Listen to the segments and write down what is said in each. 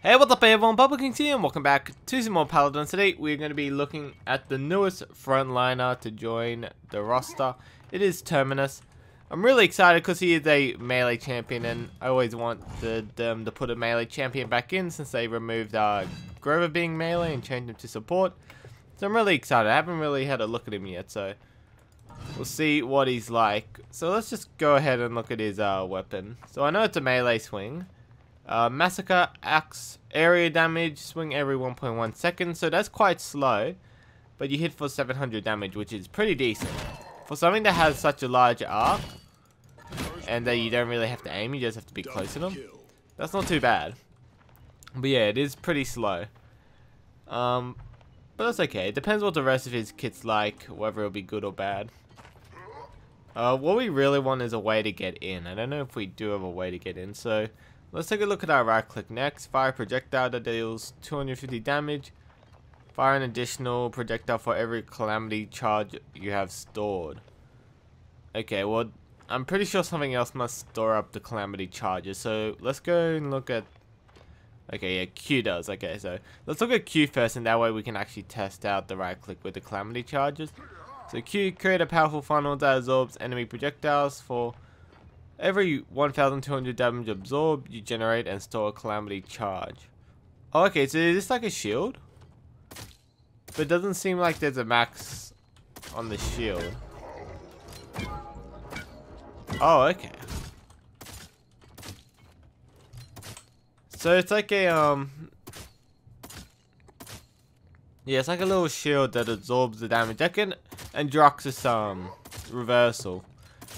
Hey, what's up everyone, Bubblekings here and welcome back to some more Paladins. Today we're going to be looking at the newest frontliner to join the roster. It is Terminus. I'm really excited because he is a melee champion and I always wanted them to put a melee champion back in since they removed Grover being melee and changed him to support. So I'm really excited. I haven't really had a look at him yet, so we'll see what he's like. So let's just go ahead and look at his weapon. So I know it's a melee swing. Massacre, axe, area damage, swing every 1.1 seconds, so that's quite slow, but you hit for 700 damage, which is pretty decent. For something that has such a large arc, and that you don't really have to aim, you just have to be close to them, that's not too bad. But yeah, it is pretty slow. But that's okay, it depends what the rest of his kit's like, whether it'll be good or bad. What we really want is a way to get in. I don't know if we do have a way to get in, so let's take a look at our right click next. Fire a projectile that deals 250 damage. Fire an additional projectile for every Calamity Charge you have stored. Okay, well, I'm pretty sure something else must store up the Calamity Charges. So let's go and look at... Okay, yeah, Q does. Okay, so let's look at Q first, and that way we can actually test out the right click with the Calamity Charges. So Q, create a powerful funnel that absorbs enemy projectiles for... every 1,200 damage absorbed, you generate and store a Calamity Charge. Oh, okay, so is this like a shield? But it doesn't seem like there's a max on the shield. Oh, okay. So it's like a, yeah, it's like a little shield that absorbs the damage. That can Androxus, reversal.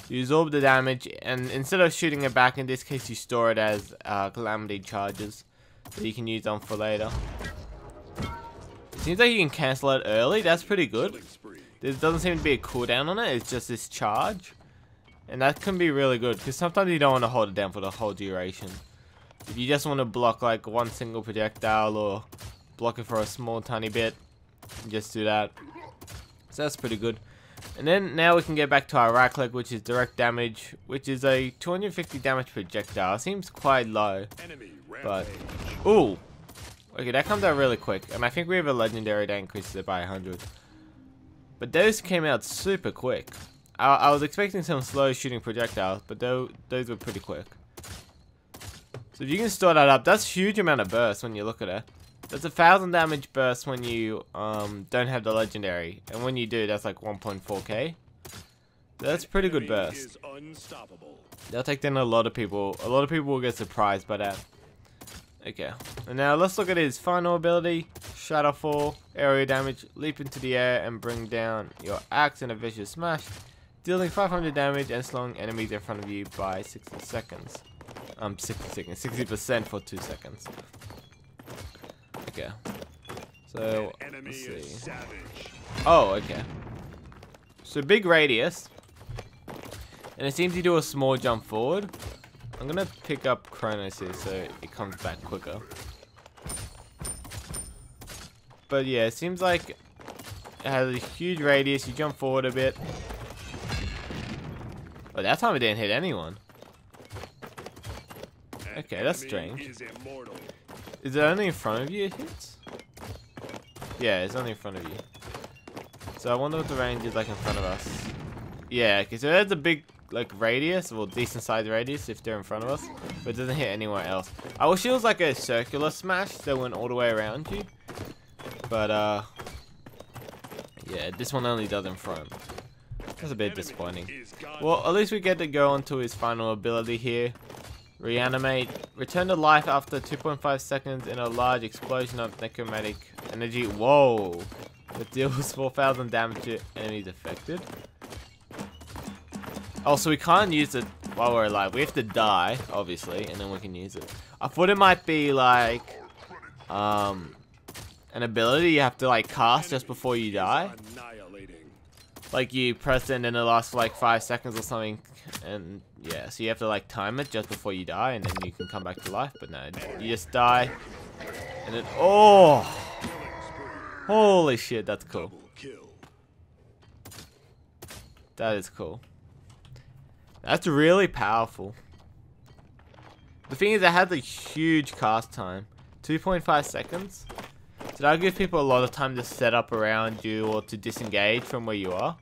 You absorb the damage, and instead of shooting it back, in this case you store it as Calamity Charges that you can use on for later. It seems like you can cancel it early, that's pretty good. There doesn't seem to be a cooldown on it, it's just this charge. And that can be really good, because sometimes you don't want to hold it down for the whole duration. If you just want to block like one single projectile, or block it for a small tiny bit, just do that. So that's pretty good. And then now we can get back to our right click, which is direct damage, which is a 250 damage projectile. Seems quite low, but ooh, okay, that comes out really quick. And I think we have a legendary that increases it by 100. But those came out super quick. I was expecting some slow shooting projectiles, but those were pretty quick. So if you can store that up, that's a huge amount of burst when you look at it. That's 1,000 damage burst when you don't have the legendary, and when you do, that's like 1.4k. That's pretty good burst. That'll take down a lot of people. A lot of people will get surprised by that. Okay, and now let's look at his final ability: Shatterfall, area damage, leap into the air and bring down your axe in a vicious smash, dealing 500 damage and slowing enemies in front of you by 60 seconds. 60% for 2 seconds. Okay, so let's see. Oh, okay. So big radius, and it seems you do a small jump forward. I'm gonna pick up Chronos here so it comes back quicker. But yeah, it seems like it has a huge radius. You jump forward a bit. Oh, that time it didn't hit anyone. Okay, that's strange. Is it only in front of you it hits? Yeah, it's only in front of you. So I wonder what the range is like in front of us. Yeah, okay, so that's a big like radius, well, decent sized radius if they're in front of us, but it doesn't hit anywhere else. I wish it was like a circular smash that went all the way around you. But yeah, this one only does in front. That's a bit disappointing. Well, at least we get to go on to his final ability here. Reanimate. Return to life after 2.5 seconds in a large explosion of necromantic energy. Whoa. That deals 4,000 damage to enemies affected. Oh, so we can't use it while we're alive. We have to die, obviously, and then we can use it. I thought it might be like an ability you have to like cast just before you die. Like you press it and then it lasts for like 5 seconds or something. And yeah, so you have to like time it just before you die, and then you can come back to life. But no, you just die, and then oh, holy shit, that's cool. That is cool. That's really powerful. The thing is, it has a huge cast time. 2.5 seconds. So that'll give people a lot of time to set up around you or to disengage from where you are.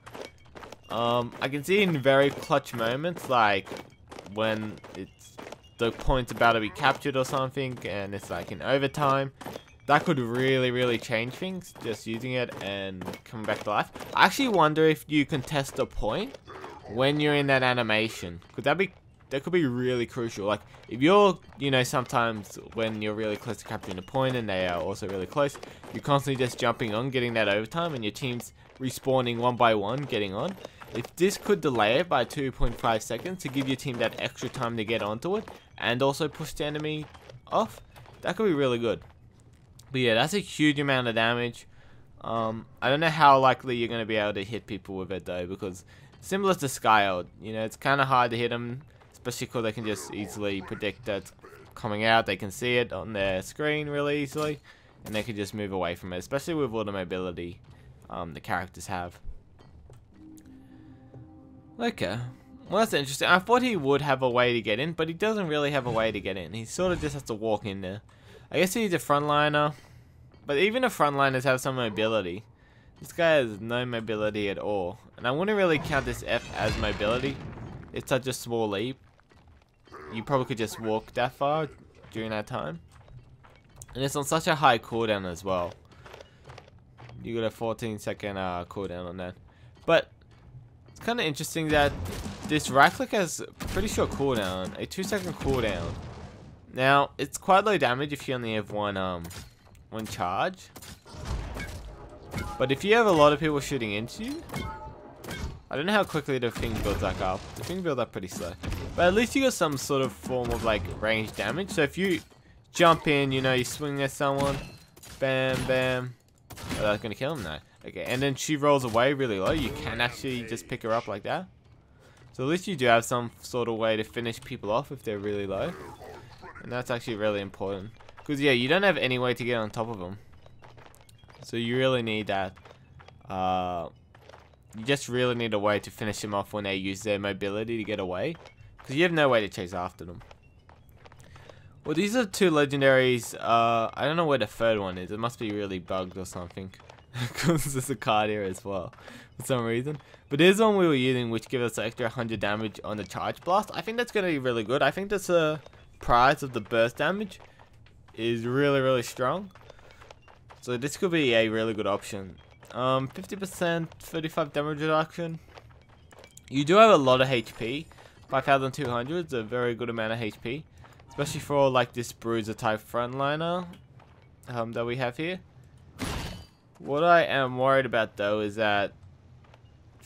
I can see in very clutch moments, like when the point's about to be captured or something, and it's like in overtime. That could really change things, just using it and coming back to life. I actually wonder if you can test a point when you're in that animation. That could be really crucial. Like, if you're, you know, sometimes when you're really close to capturing a point and they are also really close, you're constantly just jumping on, getting that overtime, and your team's respawning one by one, getting on. If this could delay it by 2.5 seconds to give your team that extra time to get onto it, and also push the enemy off, that could be really good. But yeah, that's a huge amount of damage. I don't know how likely you're going to be able to hit people with it though, because similar to Skyld, you know, it's kind of hard to hit them, especially because they can just easily predict that's coming out. They can see it on their screen really easily, and they can just move away from it, especially with all the mobility the characters have. Okay, well that's interesting. I thought he would have a way to get in, but he doesn't really have a way to get in. He sort of just has to walk in there. I guess he's a frontliner, but even the frontliners have some mobility. This guy has no mobility at all, and I wouldn't really count this F as mobility. It's such a small leap. You probably could just walk that far during that time. And it's on such a high cooldown as well. You got a 14-second cooldown on that. But it's kind of interesting that this right click has pretty short cooldown, a 2-second cooldown. Now, it's quite low damage if you only have one charge. But if you have a lot of people shooting into you, I don't know how quickly the thing builds back up. The thing builds up pretty slow. But at least you got some sort of form of like range damage. So if you jump in, you know, you swing at someone, bam, bam. Oh, that's gonna kill him now. Okay, and then she rolls away really low. You can actually just pick her up like that. So at least you do have some sort of way to finish people off if they're really low. And that's actually really important. Because, yeah, you don't have any way to get on top of them. So you really need that. You just really need a way to finish them off when they use their mobility to get away. Because you have no way to chase after them. Well, these are two legendaries. I don't know where the third one is. It must be really bugged or something. Because there's a card here as well. For some reason. But there's one we were using which gives us an extra 100 damage on the charge blast. I think that's going to be really good. I think that's a price of the burst damage is really strong, so this could be a really good option. 50%, 35 damage reduction. You do have a lot of HP. 5,200 is a very good amount of HP, especially for like this bruiser type frontliner that we have here. What I am worried about though is that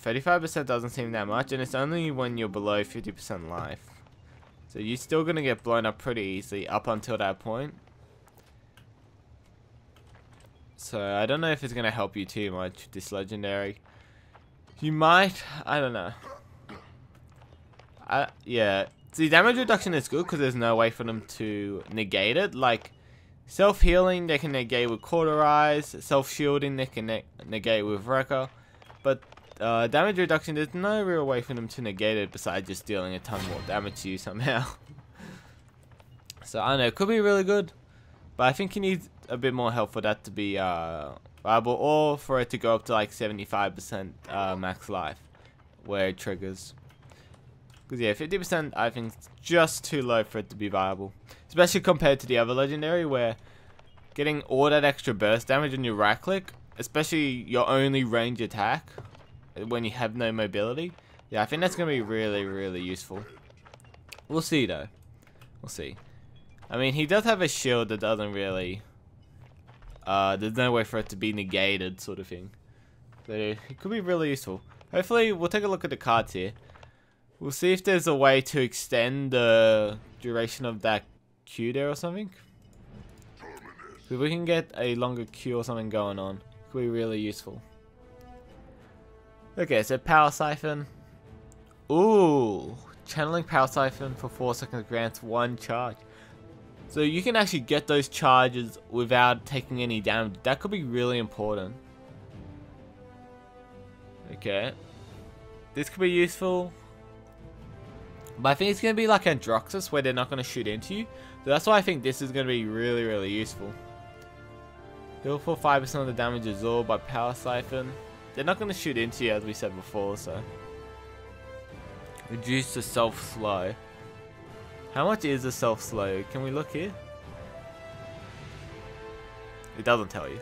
35% doesn't seem that much, and it's only when you're below 50% life. So you're still going to get blown up pretty easily up until that point. So I don't know if it's going to help you too much, this legendary. You might, I don't know. Yeah, the damage reduction is good because there's no way for them to negate it. Like, self-healing they can negate with Cauterize, self-shielding they can negate with Wrecker. But damage reduction, there's no real way for them to negate it besides just dealing a ton more damage to you somehow. So I don't know, it could be really good, but I think you need a bit more help for that to be viable, or for it to go up to like 75% max life where it triggers. Because yeah, 50% I think is just too low for it to be viable, especially compared to the other legendary where getting all that extra burst damage on your right click, especially your only range attack when you have no mobility. Yeah, I think that's going to be really useful. We'll see though. We'll see. I mean, he does have a shield that doesn't really... there's no way for it to be negated sort of thing. So it could be really useful. Hopefully, we'll take a look at the cards here. We'll see if there's a way to extend the duration of that Q there or something. If we can get a longer Q or something going on, it could be really useful. Okay, so Power Siphon. Ooh, channeling Power Siphon for 4 seconds grants 1 charge. So you can actually get those charges without taking any damage. That could be really important. Okay. This could be useful. But I think it's going to be like Androxus, where they're not going to shoot into you. So that's why I think this is going to be really, really useful. Heal for 5% of the damage absorbed by Power Siphon. They're not going to shoot into you, as we said before, so. Reduce the self-slow. How much is the self-slow? Can we look here? It doesn't tell you.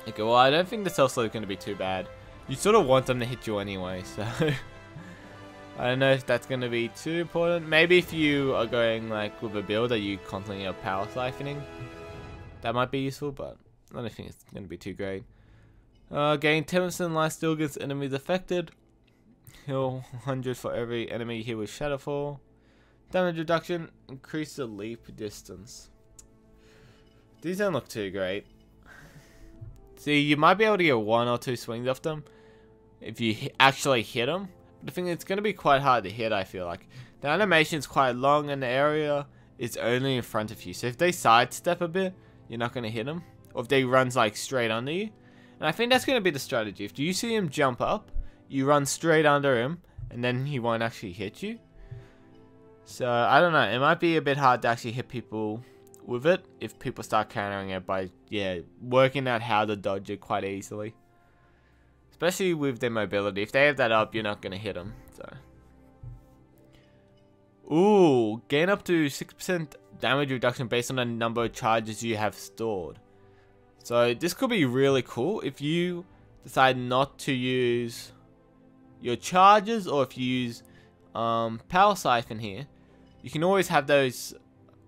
Okay, well, I don't think the self-slow is going to be too bad. You sort of want them to hit you anyway, so. I don't know if that's going to be too important. Maybe if you are going like with a build that you constantly are power siphoning, that might be useful, but I don't think it's going to be too great. Gain 10% life steal against enemies affected. Heal 100 for every enemy here with Shatterfall. Damage reduction. Increase the leap distance. These don't look too great. See, you might be able to get 1 or 2 swings off them if you actually hit them. But I think it's going to be quite hard to hit, I feel like. The animation is quite long and the area is only in front of you. So if they sidestep a bit, you're not going to hit them. Or if they run like straight under you. And I think that's going to be the strategy. If you see him jump up, you run straight under him. And then he won't actually hit you. So I don't know. It might be a bit hard to actually hit people with it. If people start countering it by, yeah, working out how to dodge it quite easily. Especially with their mobility. If they have that up, you're not going to hit them. So. Ooh, gain up to 6% damage reduction based on the number of charges you have stored. So this could be really cool if you decide not to use your charges, or if you use Power Siphon here. You can always have those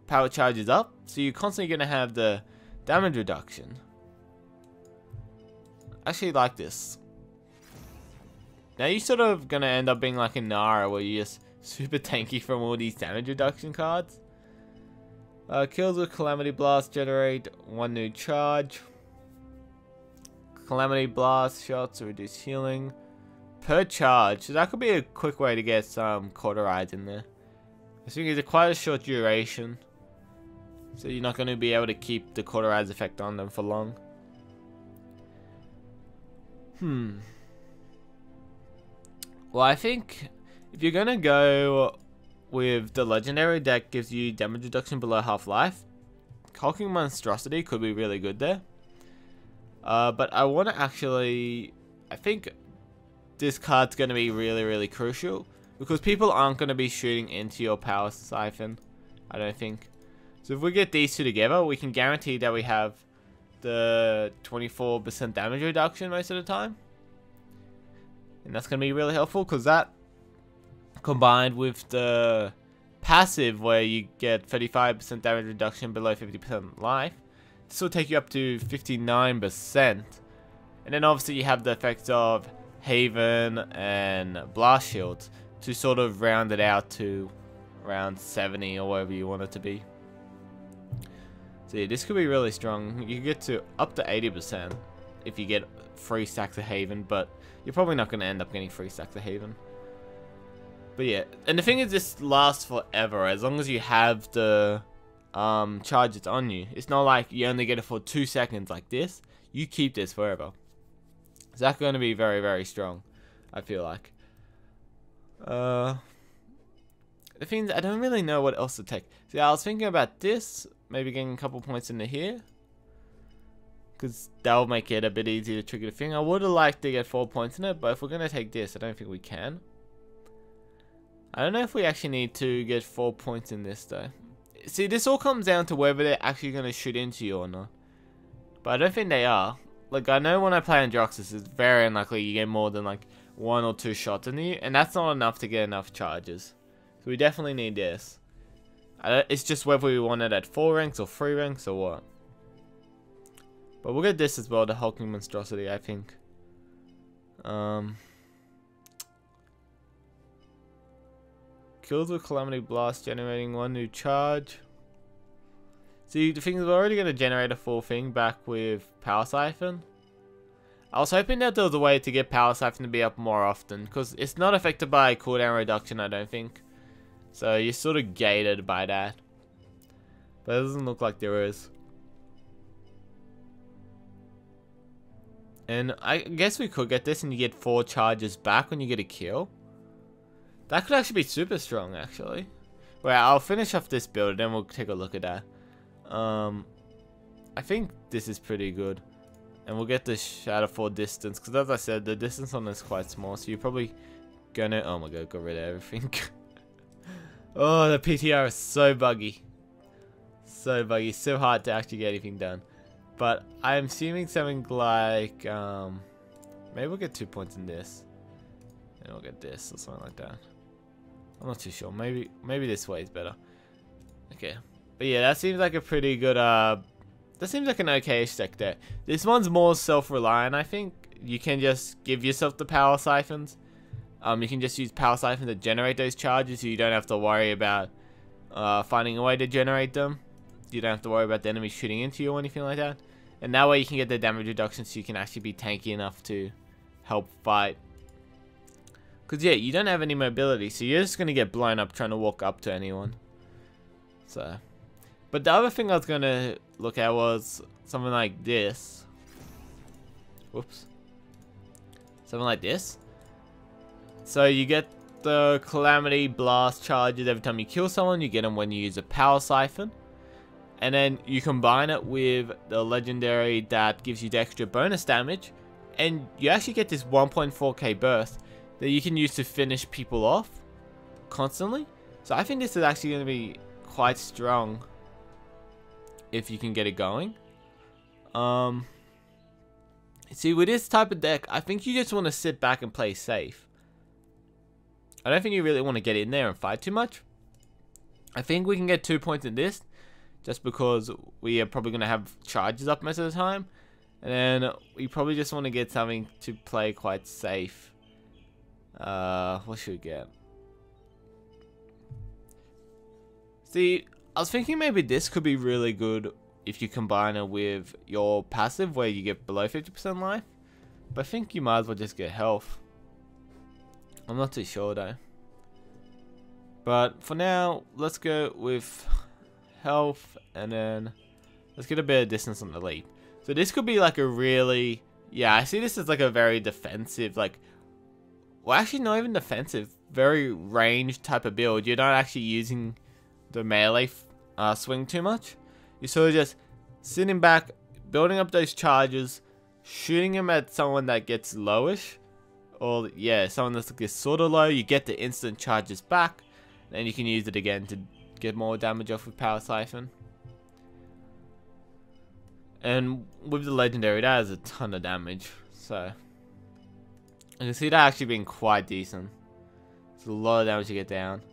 power charges up, so you're constantly going to have the damage reduction. I actually like this. Now you're sort of going to end up being like a Nara, where you're just super tanky from all these damage reduction cards. Kills with Calamity Blast generate 1 new charge. Calamity Blast shots reduce healing per charge. So that could be a quick way to get some cauterize in there. I think it's quite a short duration. So you're not going to be able to keep the cauterize effect on them for long. Well, I think if you're going to go with the legendary that gives you damage reduction below half life, Hulking Monstrosity could be really good there. But I want to actually, I think this card's going to be really, really crucial. Because people aren't going to be shooting into your Power Siphon, I don't think. So if we get these two together, we can guarantee that we have the 24% damage reduction most of the time. And that's going to be really helpful, because that combined with the passive where you get 35% damage reduction below 50% life, this will take you up to 59%. And then obviously you have the effects of Haven and Blast Shields to sort of round it out to around 70 or whatever you want it to be. So yeah, this could be really strong. You can get to up to 80% if you get 3 stacks of Haven, but you're probably not going to end up getting 3 stacks of Haven. But yeah, and the thing is, this lasts forever as long as you have the charges on you. It's not like you only get it for 2 seconds like this. You keep this forever. So that's going to be very, very strong, I feel like. The thing is, I don't really know what else to take. See, I was thinking about this, maybe getting a couple points into here, because that'll make it a bit easier to trigger the thing. I would have liked to get 4 points in it, but if we're going to take this, I don't think we can. I don't know if we actually need to get 4 points in this though. See, this all comes down to whether they're actually going to shoot into you or not. But I don't think they are. Like, I know when I play Androxus, it's very unlikely you get more than like 1 or 2 shots in you, and that's not enough to get enough charges. So we definitely need this. It's just whether we want it at 4 ranks or 3 ranks or what. But we'll get this as well, the Hulking Monstrosity, I think. Kills with Calamity Blast, generating 1 new charge. See, the thing is, we're already going to generate a full thing back with Power Siphon. I was hoping that there was a way to get Power Siphon to be up more often, because it's not affected by cooldown reduction, I don't think. So you're sort of gated by that. But it doesn't look like there is. And I guess we could get this and you get 4 charges back when you get a kill. That could actually be super strong, actually. Well, I'll finish off this build, then we'll take a look at that. I think this is pretty good. And we'll get the Shatterfall distance, because as I said, the distance on this is quite small, so you're probably gonna... Oh my god, got rid of everything. Oh, the PTR is so buggy. So buggy, so hard to actually get anything done. But I'm assuming something like... maybe we'll get 2 points in this. And we'll get this, or something like that. I'm not too sure. Maybe this way is better. Okay. But yeah, that seems like a pretty good... that seems like an okay-ish deck there. This one's more self-reliant, I think. You can just give yourself the power siphons. You can just use power siphons to generate those charges, so you don't have to worry about finding a way to generate them. You don't have to worry about the enemy shooting into you or anything like that. And that way you can get the damage reduction, so you can actually be tanky enough to help fight. Because yeah, you don't have any mobility, so you're just going to get blown up trying to walk up to anyone. So, but the other thing I was going to look at was something like this. Whoops. Something like this. So you get the Calamity Blast charges every time you kill someone. You get them when you use a power siphon. And then you combine it with the legendary that gives you the extra bonus damage. And you actually get this 1.4k burst that you can use to finish people off constantly. So I think this is actually going to be quite strong if you can get it going. See, with this type of deck, I think you just want to sit back and play safe. I don't think you really want to get in there and fight too much. I think we can get 2 points in this, just because we are probably going to have charges up most of the time. And then we probably just want to get something to play quite safe. What should we get? See, I was thinking maybe this could be really good if you combine it with your passive, where you get below 50% life. But I think you might as well just get health. I'm not too sure though. But for now, let's go with health, and then let's get a bit of distance on the leap. So this could be like a really... Yeah, I see this as like a very defensive, like... Well, actually not even defensive. Very ranged type of build. You're not actually using the melee swing too much. You're sort of just sitting back, building up those charges, shooting them at someone that gets lowish. Or, yeah, someone that gets sort of low. You get the instant charges back. Then you can use it again to get more damage off with Power Siphon. And with the Legendary, that has a ton of damage. So, I can see that actually being quite decent. It's a lot of damage to get down.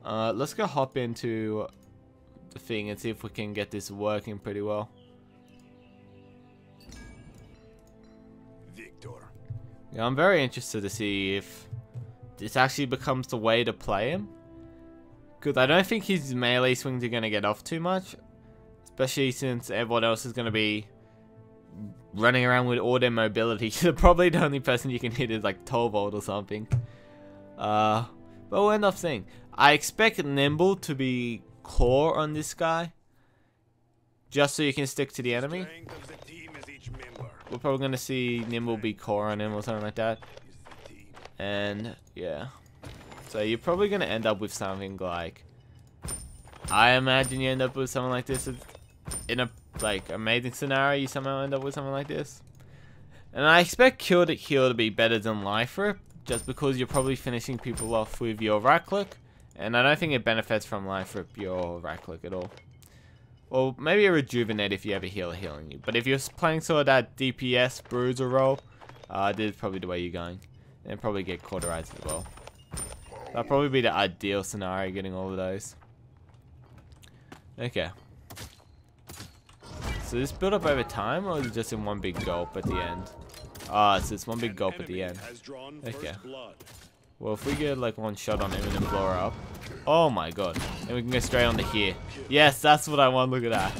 Let's go hop into the thing and see if we can get this working pretty well. Yeah, I'm very interested to see if this actually becomes the way to play him. Because I don't think his melee swings are going to get off too much. Especially since everyone else is going to be running around with all their mobility. So probably the only person you can hit is like 12 volt or something. But we'll end up seeing. I expect Nimble to be core on this guy. Just so you can stick to the enemy. We're probably going to see Nimble be core on him or something like that. And yeah. So you're probably going to end up with something like... I imagine you end up with something like this in a like amazing scenario. You somehow end up with something like this. And I expect Kill to Heal to be better than Life Rip, just because you're probably finishing people off with your right click. And I don't think it benefits from Life Rip your right click at all. Or maybe a Rejuvenate if you have a healer healing you. But if you're playing sort of that DPS bruiser role, this is probably the way you're going. And probably get cauterized as well. That'll probably be the ideal scenario, getting all of those. Okay. So this build up over time, or is it just in one big gulp at the end? Ah, so it's one big gulp at the end. Okay. Well, if we get like one shot on him and then blow her up. Oh my god. Then we can go straight on to here. Yes, that's what I want. Look at that.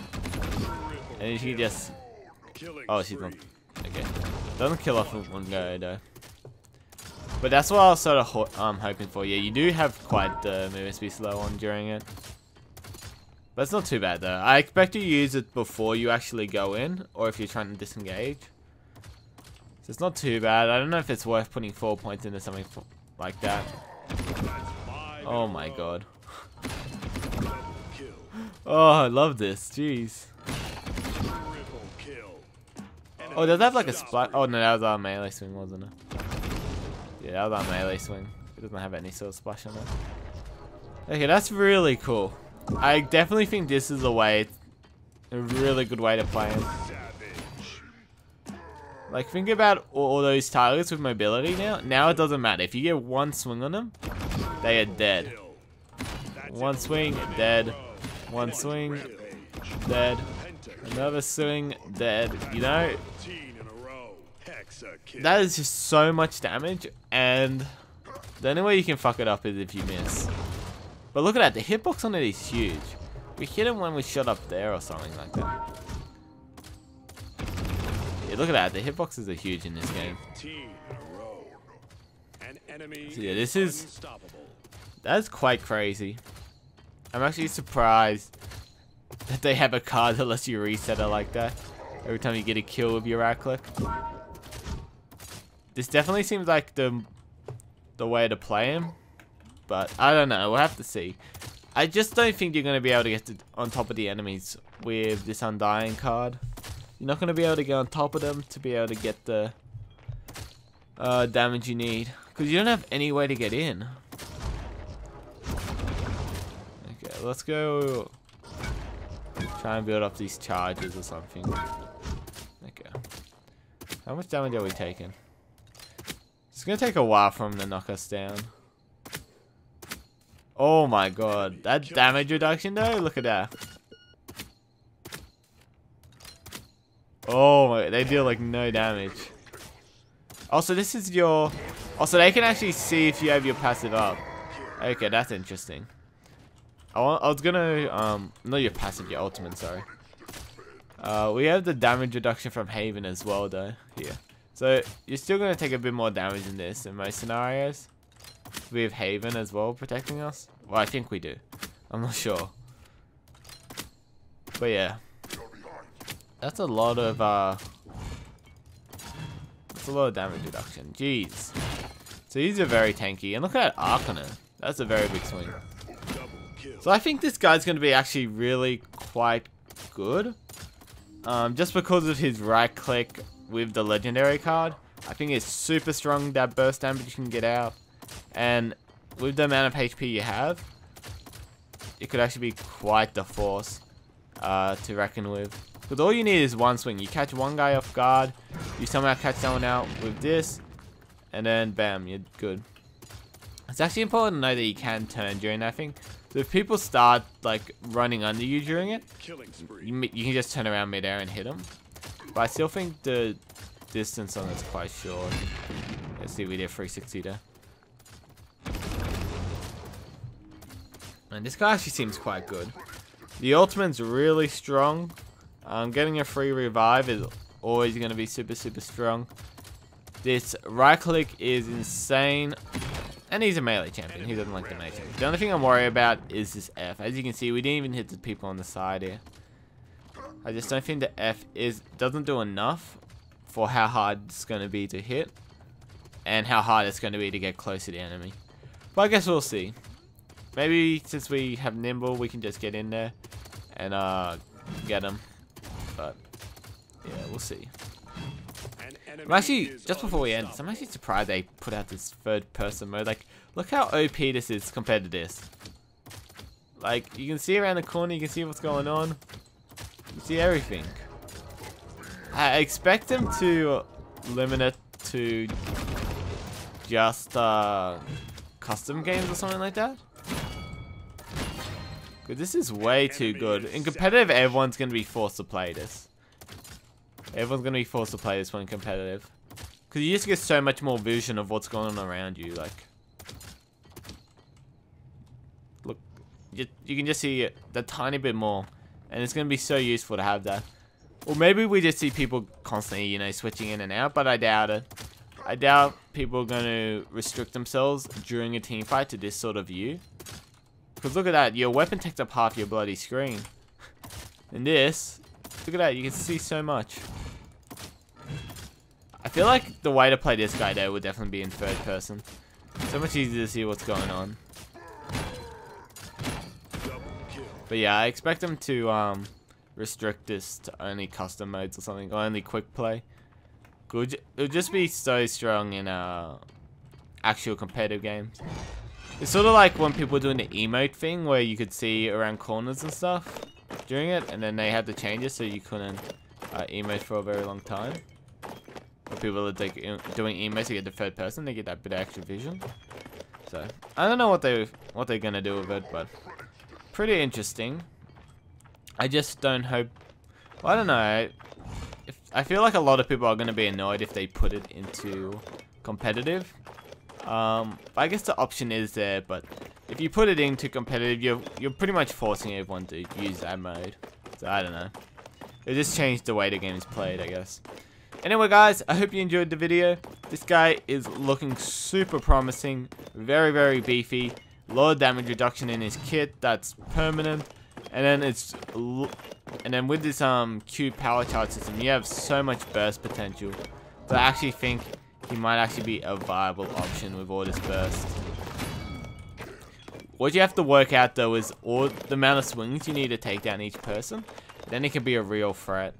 And then she can just... Oh, she's not... Okay. Doesn't kill off with one go though. But that's what I was sort of hoping for. Yeah, you do have quite the movement speed slow on during it. But it's not too bad though. I expect you to use it before you actually go in, or if you're trying to disengage. So it's not too bad. I don't know if it's worth putting 4 points into something like that. Oh my god. Oh, I love this. Jeez. Oh, does that have like a splash? Oh no, that was our melee swing, wasn't it? Yeah, that was our melee swing. It doesn't have any sort of splash on it. Okay, that's really cool. I definitely think this is a really good way to play him. Like, think about all those targets with mobility now. Now it doesn't matter. If you get one swing on them, they are dead. One swing, dead. One swing, dead. Another swing, dead. You know? That is just so much damage, and the only way you can fuck it up is if you miss. But look at that, the hitbox on it is huge. We hit him when we shot up there or something like that. Yeah, look at that, the hitboxes are huge in this game. So yeah, that's quite crazy. I'm actually surprised that they have a card that lets you reset it like that every time you get a kill with your right click. This definitely seems like the way to play him, but I don't know, we'll have to see. I just don't think you're going to be able to get on top of the enemies with this Undying card. You're not going to be able to get on top of them to be able to get the damage you need, because you don't have any way to get in. Okay, let's go try and build up these charges or something. Okay. How much damage are we taking? It's gonna take a while for him to knock us down. Oh my god, that damage reduction though, look at that. Oh my, they deal like no damage. Also, this is your... Also, they can actually see if you have your passive up. Okay, that's interesting. I was gonna, not your passive, your ultimate, sorry. We have the damage reduction from Haven as well though, here. So, you're still going to take a bit more damage in this in most scenarios. We have Haven as well protecting us. Well, I think we do. I'm not sure. But yeah. That's a lot of damage reduction. Jeez. So these are very tanky. And look at that arc on it. That's a very big swing. So I think this guy's going to be actually really quite good. Just because of his right click with the legendary card. I think it's super strong, that burst damage you can get out. And with the amount of HP you have, it could actually be quite the force to reckon with. Because all you need is one swing. You catch one guy off guard, you somehow catch someone out with this, and then bam, you're good. It's actually important to know that you can turn during that thing. So if people start like running under you during it, you can just turn around midair and hit them. But I still think the distance on it's quite short. Let's see, we did 360 there. And this guy actually seems quite good. The ultimate's really strong. Getting a free revive is always going to be super, super strong. This right click is insane. And he's a melee champion. He doesn't like the melee champion. The only thing I'm worried about is this F. As you can see, we didn't even hit the people on the side here. I just don't think the F doesn't do enough for how hard it's going to be to hit. And how hard it's going to be to get close to the enemy. But I guess we'll see. Maybe since we have Nimble, we can just get in there and get him. But yeah, we'll see. I'm actually, just before we end, I'm actually surprised they put out this third person mode. Like, look how OP this is compared to this. Like, you can see around the corner, you can see what's going on. You see everything. I expect them to limit it to just custom games or something like that. Because this is way too good. In competitive, everyone's going to be forced to play this. Everyone's going to be forced to play this one competitive. Because you just get so much more vision of what's going on around you. Like, look, you can just see it a tiny bit more. And it's going to be so useful to have that. Or maybe we just see people constantly, you know, switching in and out. But I doubt it. I doubt people are going to restrict themselves during a team fight to this sort of view. Because look at that. Your weapon takes up half your bloody screen. And this, look at that. You can see so much. I feel like the way to play this guy though would definitely be in third person. So much easier to see what's going on. But yeah, I expect them to restrict this to only custom modes or something, or only quick play. It'll just be so strong in actual competitive games. It's sort of like when people were doing the emote thing, where you could see around corners and stuff during it, and then they had to change it so you couldn't emote for a very long time. When people are like, doing emotes to get the third person, they get that bit of extra vision. So I don't know what they're gonna do with it, but pretty interesting. I just don't hope. Well, I don't know. I feel like a lot of people are gonna be annoyed if they put it into competitive. I guess the option is there, but if you put it into competitive, you're pretty much forcing everyone to use that mode. So I don't know. It just changed the way the game is played, I guess. Anyway, guys, I hope you enjoyed the video. This guy is looking super promising, very, very beefy. A lot of damage reduction in his kit. That's permanent, and then with this Q power charge system, you have so much burst potential. So I actually think he might actually be a viable option with all this burst. What you have to work out though is all the amount of swings you need to take down each person. Then it can be a real threat.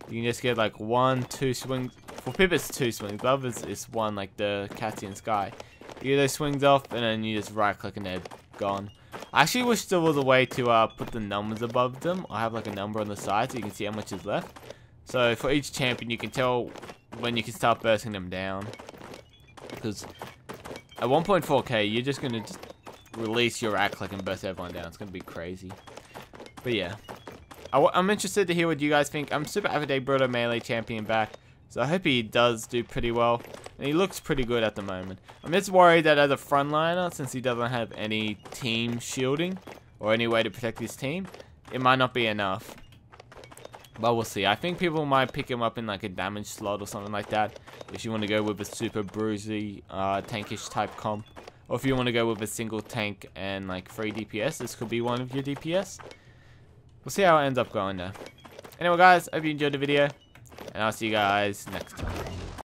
You can just get like 1, 2 swings. For Pip it's 2 swings, but others is 1, like the Cassian Sky. You get those swings off and then you just right click and they're gone. I actually wish there was a way to put the numbers above them. I have like a number on the side so you can see how much is left. So for each champion you can tell when you can start bursting them down. Because at 1.4k you're just going to release your right click and burst everyone down. It's going to be crazy. But yeah. I'm interested to hear what you guys think. I'm super happy they brought a melee champion back. So I hope he does do pretty well. And he looks pretty good at the moment. I'm just worried that as a frontliner, since he doesn't have any team shielding or any way to protect his team, it might not be enough. But we'll see. I think people might pick him up in like a damage slot or something like that. If you want to go with a super bruisey, tankish type comp. Or if you want to go with a single tank and like 3 DPS, this could be one of your DPS. We'll see how it ends up going there. Anyway, guys, hope you enjoyed the video. And I'll see you guys next time.